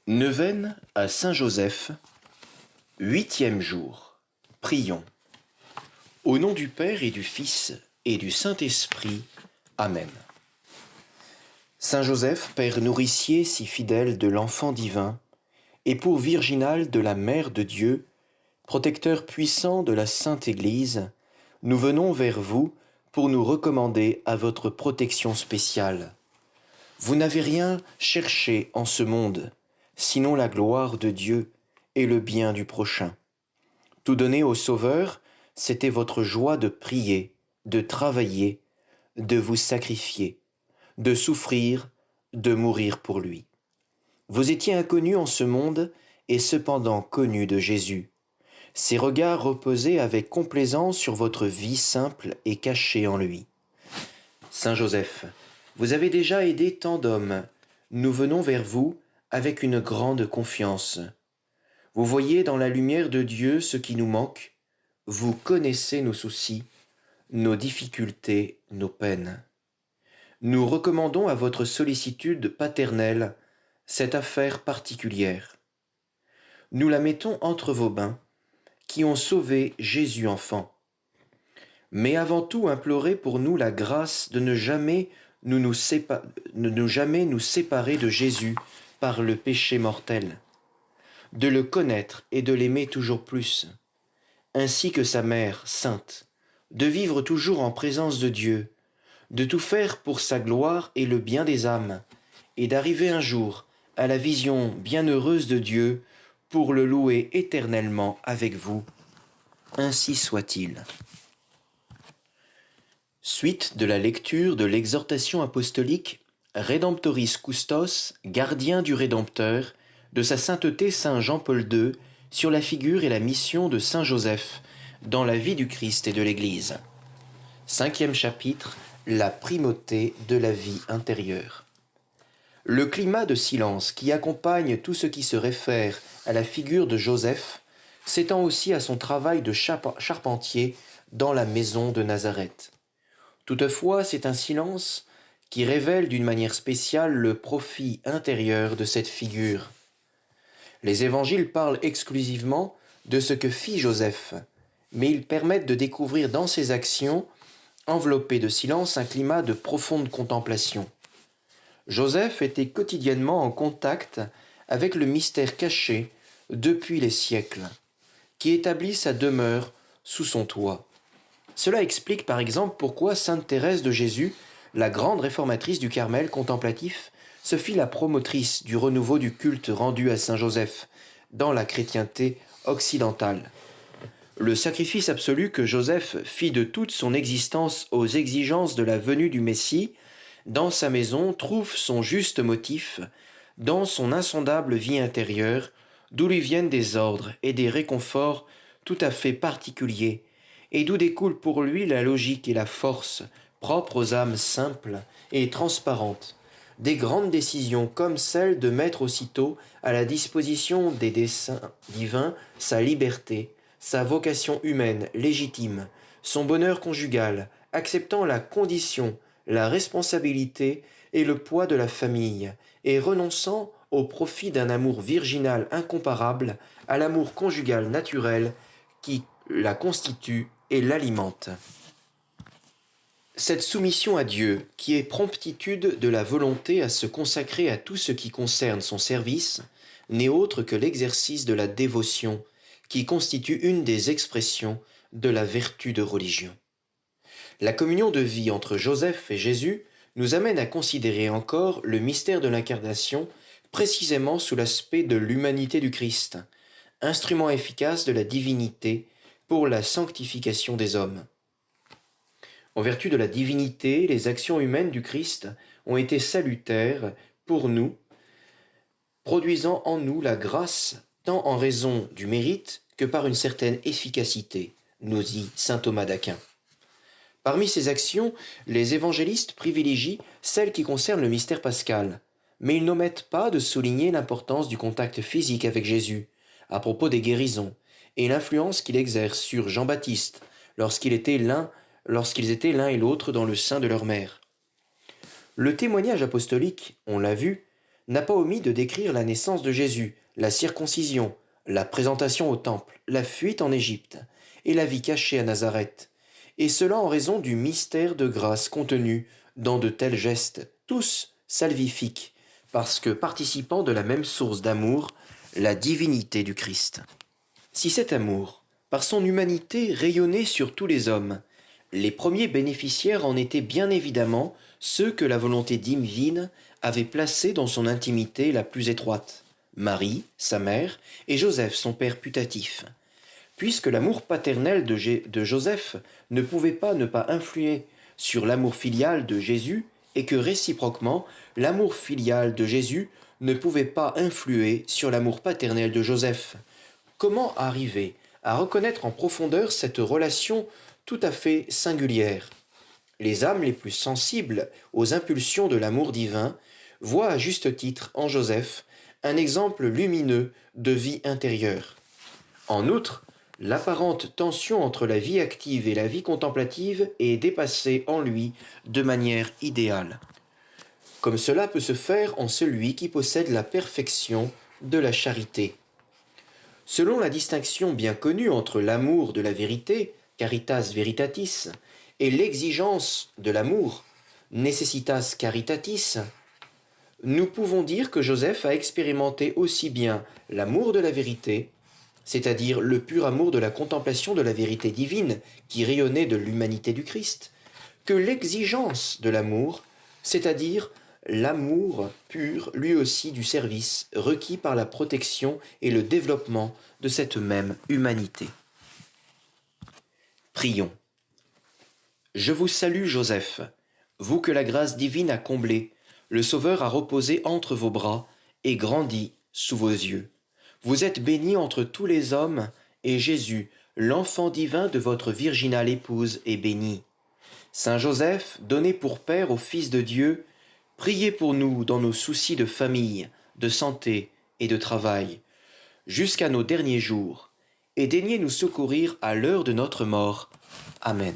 Neuvaine à Saint-Joseph, 8e jour. Prions. Au nom du Père et du Fils et du Saint-Esprit. Amen. Saint Joseph, Père nourricier si fidèle de l'enfant divin, époux virginal de la Mère de Dieu, protecteur puissant de la Sainte Église, nous venons vers vous pour nous recommander à votre protection spéciale. Vous n'avez rien cherché en ce monde, sinon la gloire de Dieu et le bien du prochain. Tout donner au Sauveur, c'était votre joie de prier, de travailler, de vous sacrifier, de souffrir, de mourir pour lui. Vous étiez inconnu en ce monde et cependant connu de Jésus. Ses regards reposaient avec complaisance sur votre vie simple et cachée en lui. Saint Joseph, vous avez déjà aidé tant d'hommes. Nous venons vers vous avec une grande confiance. Vous voyez dans la lumière de Dieu ce qui nous manque. Vous connaissez nos soucis, nos difficultés, nos peines. Nous recommandons à votre sollicitude paternelle cette affaire particulière. Nous la mettons entre vos mains, qui ont sauvé Jésus enfant. Mais avant tout implorez pour nous la grâce de ne jamais nous séparer de Jésus par le péché mortel, de le connaître et de l'aimer toujours plus, ainsi que sa mère sainte, de vivre toujours en présence de Dieu, de tout faire pour sa gloire et le bien des âmes, et d'arriver un jour à la vision bienheureuse de Dieu pour le louer éternellement avec vous. Ainsi soit-il. Suite de la lecture de l'exhortation apostolique Redemptoris Custos, gardien du Rédempteur, de sa sainteté Saint Jean-Paul II, sur la figure et la mission de Saint Joseph dans la vie du Christ et de l'Église. 5e chapitre, la primauté de la vie intérieure. Le climat de silence qui accompagne tout ce qui se réfère à la figure de Joseph s'étend aussi à son travail de charpentier dans la maison de Nazareth. Toutefois, c'est un silence qui révèle d'une manière spéciale le profit intérieur de cette figure. Les évangiles parlent exclusivement de ce que fit Joseph, mais ils permettent de découvrir dans ses actions, enveloppées de silence, un climat de profonde contemplation. Joseph était quotidiennement en contact avec le mystère caché depuis les siècles, qui établit sa demeure sous son toit. Cela explique par exemple pourquoi sainte Thérèse de Jésus, la grande réformatrice du Carmel contemplatif, se fit la promotrice du renouveau du culte rendu à Saint Joseph dans la chrétienté occidentale. Le sacrifice absolu que Joseph fit de toute son existence aux exigences de la venue du Messie dans sa maison trouve son juste motif dans son insondable vie intérieure, d'où lui viennent des ordres et des réconforts tout à fait particuliers, et d'où découle pour lui la logique et la force propres aux âmes simples et transparentes, des grandes décisions comme celle de mettre aussitôt à la disposition des desseins divins sa liberté, sa vocation humaine légitime, son bonheur conjugal, acceptant la condition, la responsabilité et le poids de la famille, et renonçant au profit d'un amour virginal incomparable à l'amour conjugal naturel qui la constitue et l'alimente. Cette soumission à Dieu, qui est promptitude de la volonté à se consacrer à tout ce qui concerne son service, n'est autre que l'exercice de la dévotion, qui constitue une des expressions de la vertu de religion. La communion de vie entre Joseph et Jésus nous amène à considérer encore le mystère de l'incarnation précisément sous l'aspect de l'humanité du Christ, instrument efficace de la divinité pour la sanctification des hommes. En vertu de la divinité, les actions humaines du Christ ont été salutaires pour nous, produisant en nous la grâce tant en raison du mérite que par une certaine efficacité, nous dit saint Thomas d'Aquin. Parmi ces actions, les évangélistes privilégient celles qui concernent le mystère pascal, mais ils n'omettent pas de souligner l'importance du contact physique avec Jésus, à propos des guérisons, et l'influence qu'il exerce sur Jean-Baptiste lorsqu'ils étaient l'un et l'autre dans le sein de leur mère. Le témoignage apostolique, on l'a vu, n'a pas omis de décrire la naissance de Jésus, la circoncision, la présentation au temple, la fuite en Égypte et la vie cachée à Nazareth, et cela en raison du mystère de grâce contenu dans de tels gestes, tous salvifiques, parce que participant de la même source d'amour, la divinité du Christ. Si cet amour, par son humanité, rayonnait sur tous les hommes, les premiers bénéficiaires en étaient bien évidemment ceux que la volonté divine avait placés dans son intimité la plus étroite, Marie, sa mère, et Joseph, son père putatif. Puisque l'amour paternel de Joseph ne pouvait pas ne pas influer sur l'amour filial de Jésus, et que réciproquement, l'amour filial de Jésus ne pouvait pas influer sur l'amour paternel de Joseph. Comment arriver à reconnaître en profondeur cette relation tout à fait singulière? Les âmes les plus sensibles aux impulsions de l'amour divin voient à juste titre en Joseph un exemple lumineux de vie intérieure. En outre, l'apparente tension entre la vie active et la vie contemplative est dépassée en lui de manière idéale, comme cela peut se faire en celui qui possède la perfection de la charité. Selon la distinction bien connue entre l'amour de la vérité, caritas veritatis, et l'exigence de l'amour, necessitas caritatis, nous pouvons dire que Joseph a expérimenté aussi bien l'amour de la vérité, c'est-à-dire le pur amour de la contemplation de la vérité divine qui rayonnait de l'humanité du Christ, que l'exigence de l'amour, c'est-à-dire l'amour pur lui aussi du service requis par la protection et le développement de cette même humanité. Prions. Je vous salue Joseph, vous que la grâce divine a comblé, le Sauveur a reposé entre vos bras et grandi sous vos yeux. Vous êtes béni entre tous les hommes, et Jésus, l'enfant divin de votre virginale épouse, est béni. Saint Joseph, donné pour Père au Fils de Dieu, priez pour nous dans nos soucis de famille, de santé et de travail, jusqu'à nos derniers jours, et daignez nous secourir à l'heure de notre mort. Amen.